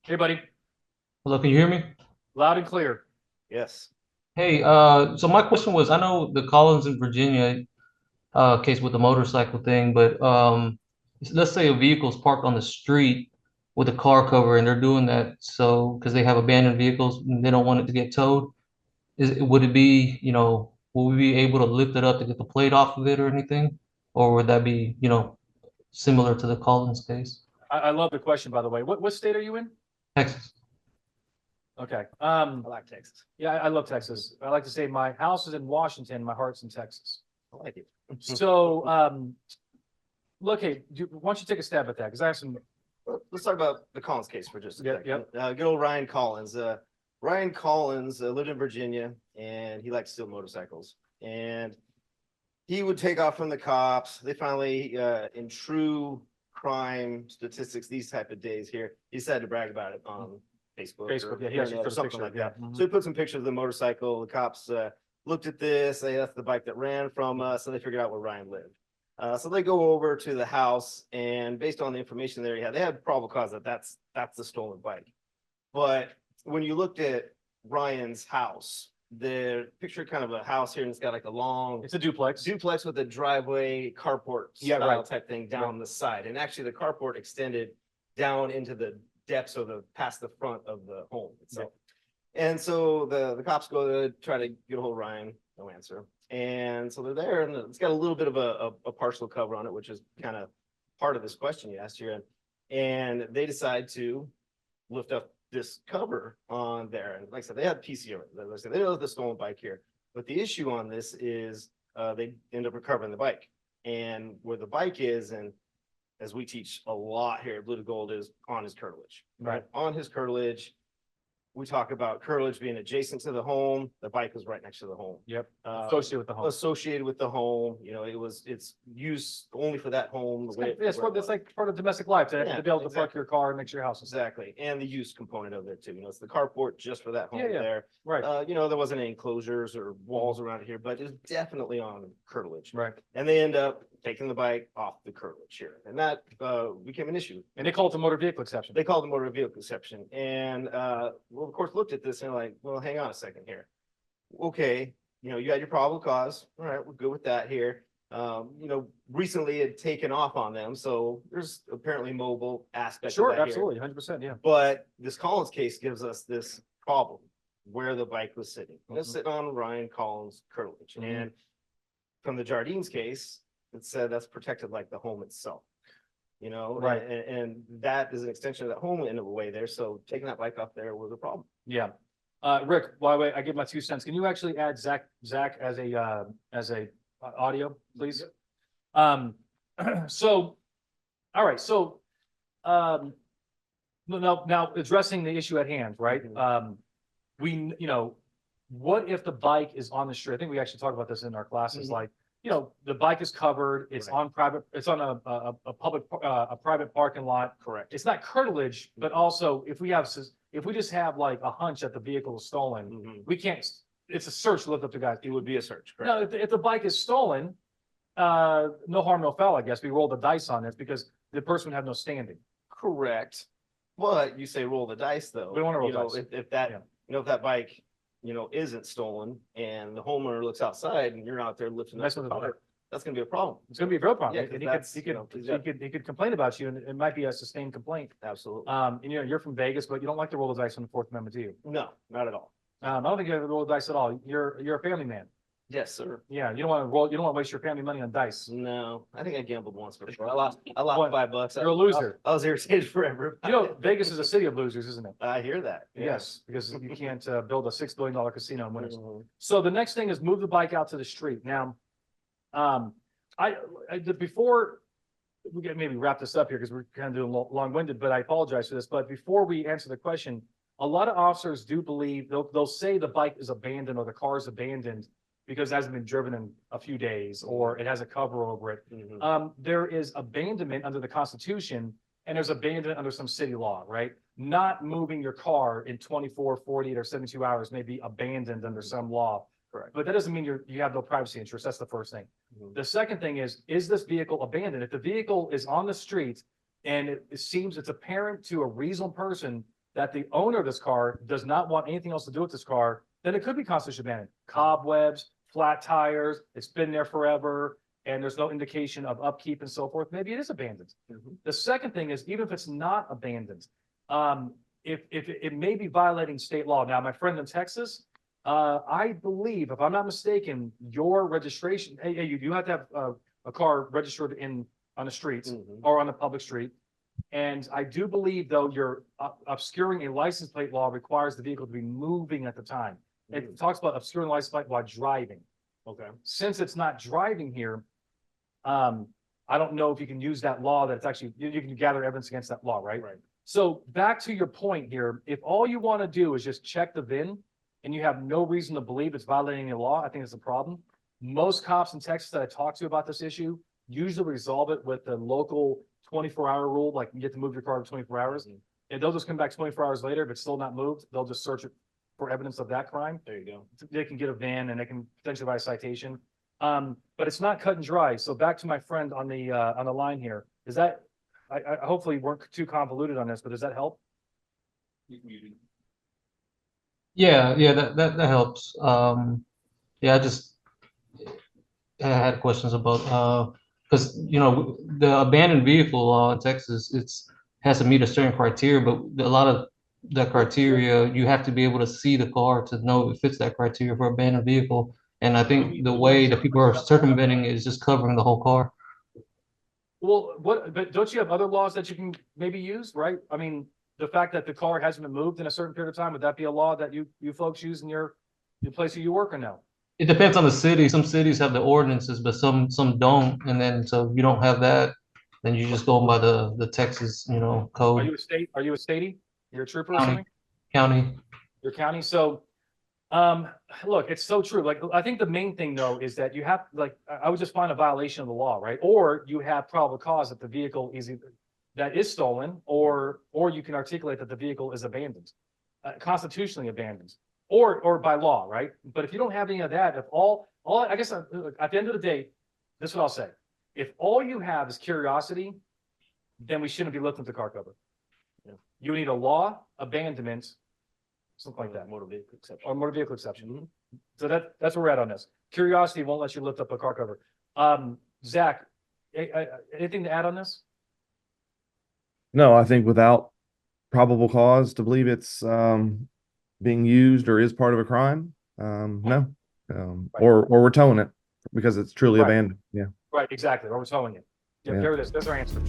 Hey, buddy. Hello, can you hear me? Loud and clear. Yes. Hey, so my question was, I know the Collins in Virginia case with the motorcycle thing, but let's say a vehicle's parked on the street with a car cover, and they're doing that so because they have abandoned vehicles and they don't want it to get towed. Would it be, will we be able to lift it up to get the plate off of it or anything, or would that be, similar to the Collins case? I love the question, by the way. What state are you in? Texas. Okay. I like Texas. Yeah, I love Texas. I like to say my house is in Washington, my heart's in Texas. I like it. So, look, hey, why don't you take a stab at that? Because I have some. Let's talk about the Collins case for just a Yeah, second. Good old Ryan Collins. Ryan Collins lived in Virginia and he liked to steal motorcycles. And he would take off from the cops. They finally, in true crime statistics, these type of days here, he decided to brag about it on Facebook. Facebook, or yeah, he actually internet put or a something picture, like yeah. that. Mhm. So he put some pictures of the motorcycle. The cops looked at this. Hey, that's the bike that ran from us. So they figured out where Ryan lived. So they go over to the house, and based on the information there, yeah, they had probable cause that that's the stolen bike. But when you looked at Ryan's house, the picture kind of a house here, and it's got like a long It's a duplex. duplex with a driveway carport Yeah, style right. type thing down the side. And actually, the carport extended down into the depths of the past the front of the home itself. And so the cops go to try to get a hold of Ryan, no answer. And so they're there, and it's got a little bit of a partial cover on it, which is kind of part of this question you asked here. And they decide to lift up this cover on there. And like I said, they had PC over it. Like I said, they know the stolen bike here. But the issue on this is they end up recovering the bike. And where the bike is, and as we teach a lot here at Blue to Gold, is on his curtilage. Right. On his curtilage. We talk about curtilage being adjacent to the home. The bike was right next to the home. Yep. Uh, Associated with the home. Associated with the home, it's used only for that home. It's like part of domestic life to Yeah, be able to park exactly. your car and make sure your house is safe. Exactly, and the use component of it too. It's the carport just for that home Yeah, yeah. there. Right. There wasn't any enclosures or walls around here, but it's definitely on curtilage. Right. And they end up taking the bike off the curtilage here, and that became an issue. And they call it the motor vehicle exception. They called it motor vehicle exception, and well, of course, looked at this and like, well, hang on a second here. Okay, you had your probable cause. All right, we're good with that here. Recently it had taken off on them, so there's apparently mobile aspect. of Sure, that here. absolutely, 100%, yeah. But this Collins case gives us this problem where the bike was sitting. It was Mhm. sitting on Ryan Collins' curtilage, Mhm. and from the Jardines case, it said that's protected like the home itself. Right. And that is an extension of that home in a way there. So taking that bike off there was a problem. Yeah. Rick, while I give my 2 cents, can you actually add Zach as a audio, please? So, all right, so, now addressing the issue at hand, right? Mhm. What if the bike is on the street? I think we actually talked about this in our classes, Mhm. like, the bike is covered, it's Right. on private, it's on a public, a private parking lot. Correct. It's not curtilage, but also if we just have like a hunch that the vehicle is stolen, Mhm. we can't, it's a search to lift up the guy. It would be a search, correct? No, if the bike is stolen, no harm, no foul, I guess. We roll the dice on this because the person would have no standing. Correct. But you say roll the dice though. We don't wanna roll You know, dice. If that, Yeah. if that bike, isn't stolen and the homeowner looks outside and you're out there lifting up Messing the with the car, that's gonna be a problem. It's gonna be a real problem. Yeah, And 'cause he that's, could complain about you and it might be a sustained complaint. Absolutely. And you're from Vegas, but you don't like to roll the dice on the Fourth Amendment, do you? No, not at all. I don't think you ever roll the dice at all. You're a family man. Yes, sir. Yeah, you don't want to roll, you don't want to waste your family money on dice. No, I think I gambled once before. I lost What? $5. You're a loser. I was irritated forever. Vegas is a city of losers, isn't it? I hear that. Yeah. Yes, because you can't build a $6 billion casino in winners. Mhm. So the next thing is move the bike out to the street. Now, before we get maybe wrap this up here because we're kind of doing long-winded, but I apologize for this. But before we answer the question, a lot of officers do believe they'll say the bike is abandoned or the car is abandoned because it hasn't been driven in a few days or it has a cover over it. Mhm. There is abandonment under the Constitution and there's abandonment under some city law, right? Not moving your car in 24, 48, or 72 hours may be abandoned under some law. Correct. But that doesn't mean you have no privacy interest. That's the first thing. Mhm. The second thing is this vehicle abandoned? If the vehicle is on the street and it seems it's apparent to a reasonable person that the owner of this car does not want anything else to do with this car, then it could be constitutionally abandoned. Cobwebs, flat tires, it's been there forever, and there's no indication of upkeep and so forth. Maybe it is abandoned. The second thing is, even if it's not abandoned, if it may be violating state law. Now, my friend in Texas, I believe, if I'm not mistaken, your registration, hey, you do have to have a car registered on the streets or on a public street. And I do believe, though, you're obscuring a license plate law requires the vehicle to be moving at the time. It talks about obscuring license plate while driving. Okay. Since it's not driving here, I don't know if you can use that law that it's actually, you can gather evidence against that law, right? Right. So back to your point here, if all you want to do is just check the VIN and you have no reason to believe it's violating the law, I think it's a problem. Most cops in Texas that I talk to about this issue usually resolve it with the local 24-hour rule, like you get to move your car for 24 hours. And they'll just come back 24 hours later. If it's still not moved, they'll just search it for evidence of that crime. There you go. They can get a VIN and they can potentially buy a citation. But it's not cut and dry. So back to my friend on the line here, is that, I hopefully weren't too convoluted on this, but does that help? Yeah, that helps. Yeah, I had questions about because the abandoned vehicle law in Texas, has to meet a certain criteria, but a lot of that criteria, you have to be able to see the car to know if it fits that criteria for abandoned vehicle. And I think the way that people are circumventing is just covering the whole car. Well, but don't you have other laws that you can maybe use, right? I mean, the fact that the car hasn't been moved in a certain period of time, would that be a law that you folks use in your place where you work or no? It depends on the city. Some cities have the ordinances, but some don't. And then so if you don't have that, then you just go by the Texas, Are code. you a statey? You're a trooper or County. something? County. Your county. So, look, it's so true. Like, I think the main thing though is that you have, like, I would just find a violation of the law, right? Or you have probable cause that the vehicle is that is stolen, or you can articulate that the vehicle is abandoned, constitutionally abandoned, or by law, right? But if you don't have any of that, if all I guess at the end of the day, this is what I'll say: if all you have is curiosity, then we shouldn't be lifting up the car cover. Yeah. You need a law, abandonment, something like that, Motor vehicle exception. or motor vehicle exception. So that's where we're at on this. Curiosity won't let you lift up a car cover. Zach, anything to add on this? No, I think without probable cause to believe it's being used or is part of a crime, no. Or we're towing it because it's truly Right. abandoned. Yeah. Right, exactly. Or we're towing it. Yeah, Yeah. there it is. There's our answer.